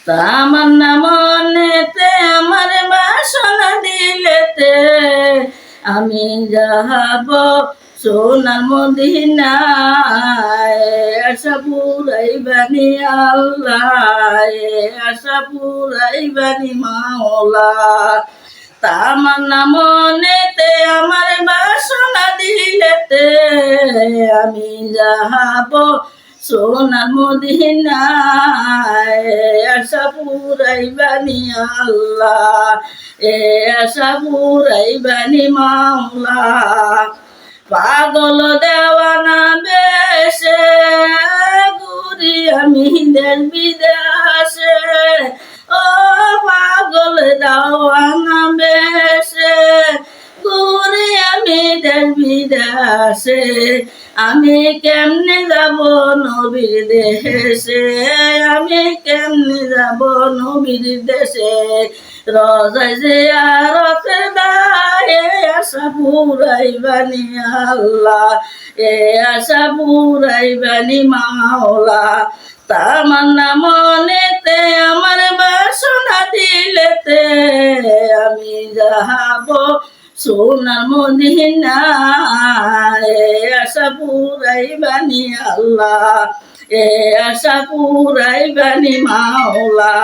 তামান্না মনেতে আমার বাসনা দিলেতে আমি যাব সোনার মদিনায়। আশা পুরাইবানি আল্লাহ, আশা পুরাইবানি মাওলা। তামান্না মনেতে আমার বাসনা দিলেতে আমি যাব সোনার মদিনায়। আশা পুরাইবানি আল্লাহ, আশা পুরাইবানি মাওলা। পাগল দেওয়ানা বেশে ঘুরি আমি দেশ বিদেশে, ও পাগল দেওয়ানা বেশে ঘুরি আমি দেশ বিদেশে। আমি কেমনে যাব নবীর দেশে, আমি কেমনে যাব নবীর দেশে। রোজায় জিয়ারতের দায়ে আশা পুরাইবানি আল্লাহ, আশা পুরাইবানি মাওলা। তামান্না মনেতে আমার বাসনা দিলেতে আমি যাব সোনার মদিনায়। আশা পুরাইবানি আল্লাহ, আশা পুরাইবানি মাওলা।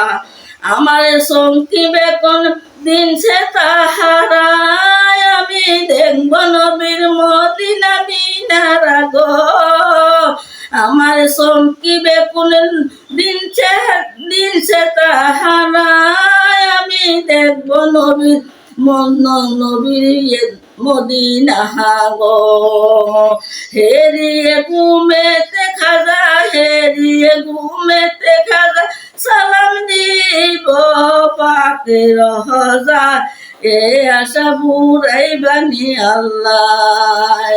আমার সঙ্গীবে কোন দিন সে তাহারায় আমি দেখব নবীর মদিনা মিনারা গো। আমার সঙ্গীবে কোন দিন সে তাহারায় আমি দেখব নবীর নবীর মদিনা গো। হেরিয়ে ঘুমেতে খাজা, হেরিয়ে ঘুমেতে খাজা সালাম দিব পাকে রহজা। আশা পুরাইবানি আল্লাহ,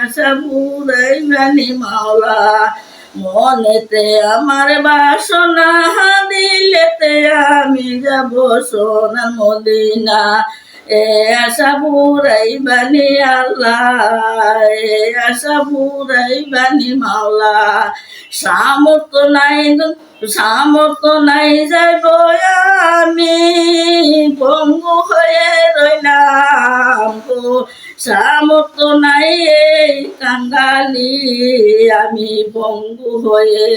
আশা পুরাইবানি মাওলা। মনেতে আমার বাসনা দিলেতে আমি যাব সোনার মদিনা। আশা পুরাইবানি আল্লাহ, আশা পুরাইবানি মাওলা। সামর্থ্য নাই, সামর্থ্য নাই যাইব আমি পঙ্গু হয়ে রইলাম গো। সামর্থ্য নাই এই কাঙ্গালি আমি পঙ্গু হয়ে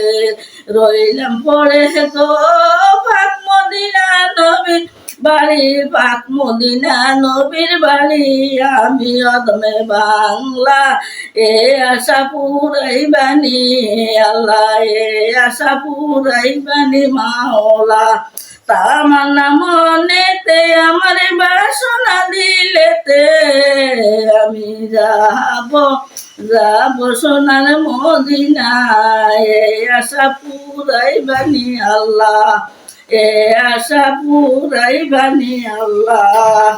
রইলাম পড়ে গো। পাক মদিনা নবীর বাড়ি, পাক মদিনা নবীর বাড়ি আমি অদমে বাংলা। আশা পুরাইবানি আল্লাহ, আশা পুরাইবানি মাওলা। তামান্না মনেতে আমার বাসনা দিলেতে আমি যাব সোনার মদিনায়। আশা পুরাইবানি আল্লাহ, আশা পুরাইবানি আল্লাহ।